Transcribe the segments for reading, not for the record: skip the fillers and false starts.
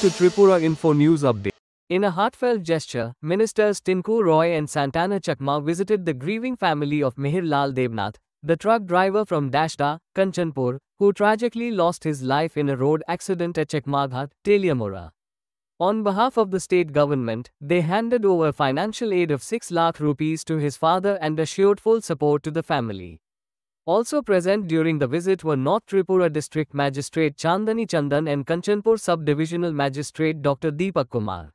to Tripura Info News Update. In a heartfelt gesture, Ministers Tinku Roy and Santana Chakma visited the grieving family of Mihir Lal Devnath, the truck driver from Dashda, Kanchanpur, who tragically lost his life in a road accident at Chakmaghat, Teliamora. On behalf of the state government, they handed over financial aid of 6 lakh rupees to his father and assured full support to the family. Also present during the visit were North Tripura District Magistrate Chandani Chandan and Kanchanpur Sub-Divisional Magistrate Dr. Deepak Kumar.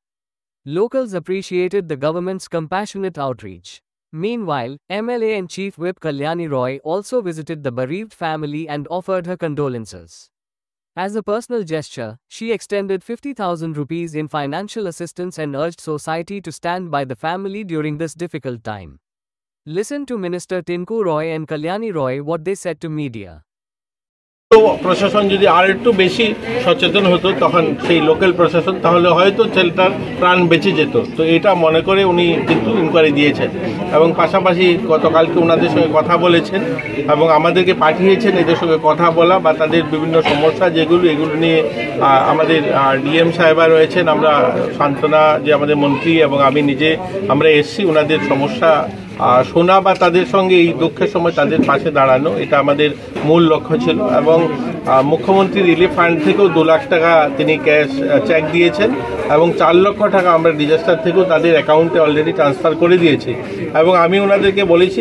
Locals appreciated the government's compassionate outreach. Meanwhile, MLA and Chief Whip Kalyani Roy also visited the bereaved family and offered her condolences. As a personal gesture, she extended 50,000 rupees in financial assistance and urged society to stand by the family during this difficult time. Listen to Minister Tinku Roy and Kalyani Roy what they said to media. তো প্রশাসন যদি আর একটু বেশি সচেতন হতো তখন সেই local প্রশাসন তাহলে হয়তো ছেলেটার প্রাণ বেঁচে যেত। তো এটা মনে করে উনি কিন্তু ইনকোয়ারি দিয়েছেন এবং পাশাপাশি গতকালকে ওনাদের সঙ্গে কথা বলেছেন এবং আমাদেরকে পাঠিয়েছেন এদের সঙ্গে কথা বলা বা তাদের বিভিন্ন সমস্যা এগুলো নিয়ে আমাদের ডিএম সাহেবা রয়েছেন, আমরা সান্ত্বনা যে আমাদের মন্ত্রী এবং আমি নিজে আমরা এসছি ওনাদের সমস্যা শোনা বা তাদের সঙ্গে এই দুঃখের সময় তাদের পাশে দাঁড়ানো, এটা আমাদের মূল লক্ষ্য ছিল। এবং মুখ্যমন্ত্রী রিলিফ ফান্ড থেকেও 2 লাখ টাকা তিনি ক্যাশ চেক দিয়েছেন এবং 4 লক্ষ টাকা আমরা ডিজাস্টার থেকেও তাদের অ্যাকাউন্টে অলরেডি ট্রান্সফার করে দিয়েছি। এবং আমি ওনাদেরকে বলেছি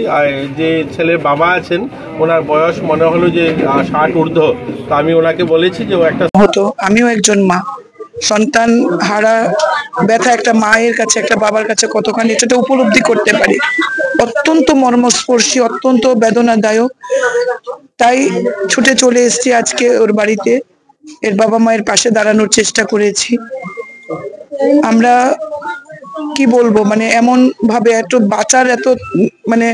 যে ছেলের বাবা আছেন ওনার বয়স মনে হলো যে 60 ঊর্ধ্ব, তো আমি ওনাকে বলেছি যে ও একটা হতো, আমিও একজন মা, সন্তান হারা ব্যথা একটা মায়ের কাছে একটা বাবার কাছে কতখানি এটা উপলব্ধি করতে পারি। অত্যন্ত মর্মস্পর্শী, অত্যন্ত বেদনাদায়ক। তাই ছুটে চলে এসেছি আজকে ওর বাড়িতে, এর বাবা মায়ের পাশে দাঁড়ানোর চেষ্টা করেছি। আমরা কি বলবো, মানে এমন ভাবে এত বাঁচার এত মানে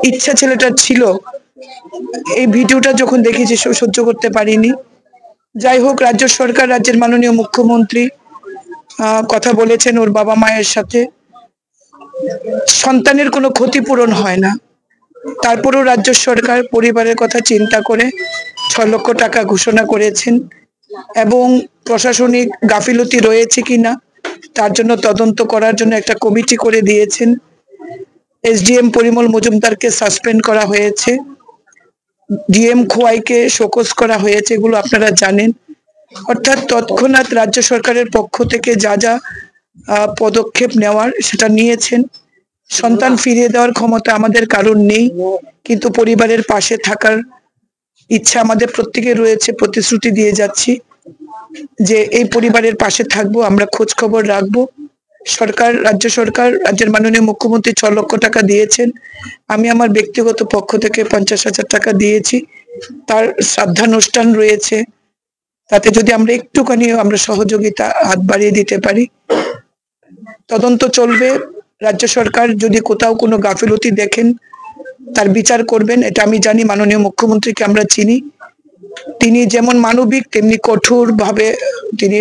ইচ্ছা ছেলেটার ছিল, এই ভিডিওটা যখন দেখেছি সহ্য করতে পারিনি। যাই হোক, রাজ্য সরকার, রাজ্যের মাননীয় মুখ্যমন্ত্রী কথা বলেছেন ওর বাবা মায়ের সাথে। সন্তানের কোনো ক্ষতিপূরণ হয় না, তারপরেও রাজ্য সরকার পরিবারের কথা চিন্তা করে 6 লক্ষ টাকা ঘোষণা করেছেন এবং প্রশাসনিক গাফিলতি রয়েছে কিনা তার জন্য তদন্ত করার জন্য একটা কমিটি করে দিয়েছেন। এসডিএম পরিমল মজুমদারকে সাসপেন্ড করা হয়েছে, ডিএম খোয়াইকে শোকজ করা হয়েছে, এগুলো আপনারা জানেন। অর্থাৎ তৎক্ষণাৎ রাজ্য সরকারের পক্ষ থেকে যা যা পদক্ষেপ নেওয়ার সেটা নিয়েছেন। সন্তান ফিরিয়ে দেওয়ার ক্ষমতা আমাদের কারণ নেই, কিন্তু পরিবারের পাশে থাকার ইচ্ছা আমাদের প্রত্যেকের রয়েছে। প্রতিশ্রুতি দিয়ে যাচ্ছি যে এই পরিবারের পাশে থাকবো, আমরা খোঁজ খবর রাখবো। সরকার, রাজ্য সরকার, রাজ্যের মাননীয় মুখ্যমন্ত্রী 6 লক্ষ টাকা দিয়েছেন, আমি আমার ব্যক্তিগত পক্ষ থেকে 50,000 টাকা দিয়েছি। তার শ্রাদ্ধানুষ্ঠান রয়েছে, তাতে যদি আমরা একটুখানি আমরা সহযোগিতা হাত বাড়িয়ে দিতে পারি। তদন্ত চলবে, রাজ্য সরকার যদি কোথাও কোনো গাফিলতি দেখেন তার বিচার করবেন, এটা আমি জানি। মাননীয় মুখ্যমন্ত্রীকে আমরা চিনি, তিনি যেমন মানবিক তেমনি কঠোর ভাবে তিনি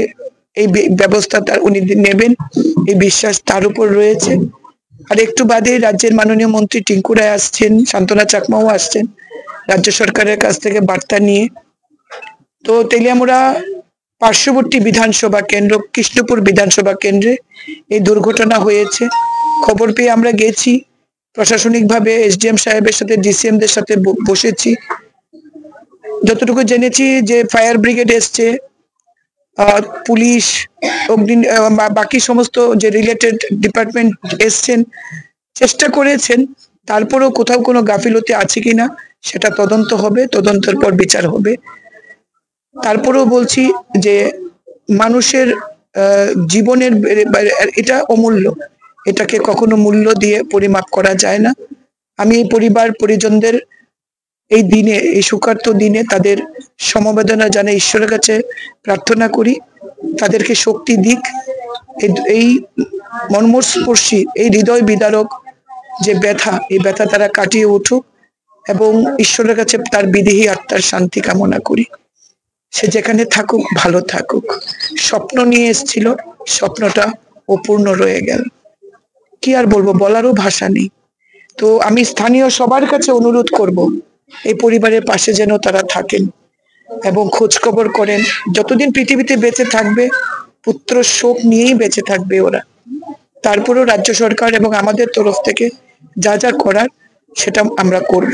এই ব্যবস্থা উনি নেবেন, এই বিশ্বাস তার উপর রয়েছে। আর একটু বাদে রাজ্যের মাননীয় মন্ত্রী টিঙ্কু রায় আসছেন, সান্ত্বনা চাকমাও আসছেন রাজ্য সরকারের কাছ থেকে বার্তা নিয়ে। তো তেলিয়ামুড়া পার্শ্ববর্তী বিধানসভা কেন্দ্র কৃষ্ণপুর বিধানসভা কেন্দ্রে এই দুর্ঘটনা হয়েছে। খবর পেয়ে আমরা গেছি, প্রশাসনিকভাবে এসডিএম সাহেবের সাথে ডিসিএম দের সাথে বসেছি। যতটুকু জেনেছি যে ফায়ার ব্রিগেড এসছে, পুলিশ, অগ্নি, বাকি সমস্ত যে রিলেটেড ডিপার্টমেন্ট এসছেন, চেষ্টা করেছেন। তারপরেও কোথাও কোনো গাফিলতি আছে কিনা সেটা তদন্ত হবে, তদন্তের পর বিচার হবে। তারপরেও বলছি যে মানুষের জীবনের এটা অমূল্য, এটাকে কখনো মূল্য দিয়ে পরিমাপ করা যায় না। আমি এই পরিবার পরিজনদের এই দিনে, এই শোকার্ত দিনে তাদের সমবেদনা জানাই, ঈশ্বরের কাছে প্রার্থনা করি তাদেরকে শক্তি দিক, এই মর্মস্পর্শী, এই হৃদয় বিদারক যে ব্যথা, এই ব্যথা তারা কাটিয়ে উঠুক এবং ঈশ্বরের কাছে তার বিদেহী আত্মার শান্তি কামনা করি। সে যেখানে থাকুক ভালো থাকুক। স্বপ্ন নিয়ে এসেছিল, স্বপ্নটা অপূর্ণ রয়ে গেল, কি আর বলবো, বলারও ভাষা নেই। তো আমি স্থানীয় সবার কাছে অনুরোধ করব এই পরিবারের পাশে যেন তারা থাকেন এবং খোঁজ খবর করেন। যতদিন পৃথিবীতে বেঁচে থাকবে পুত্র শোক নিয়েই বেঁচে থাকবে ওরা। তারপরেও রাজ্য সরকার এবং আমাদের তরফ থেকে যা যা করার সেটা আমরা করব।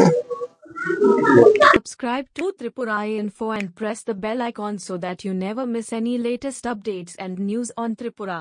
Subscribe to Tripura Info and press the bell icon so that you never miss any latest updates and news on Tripura.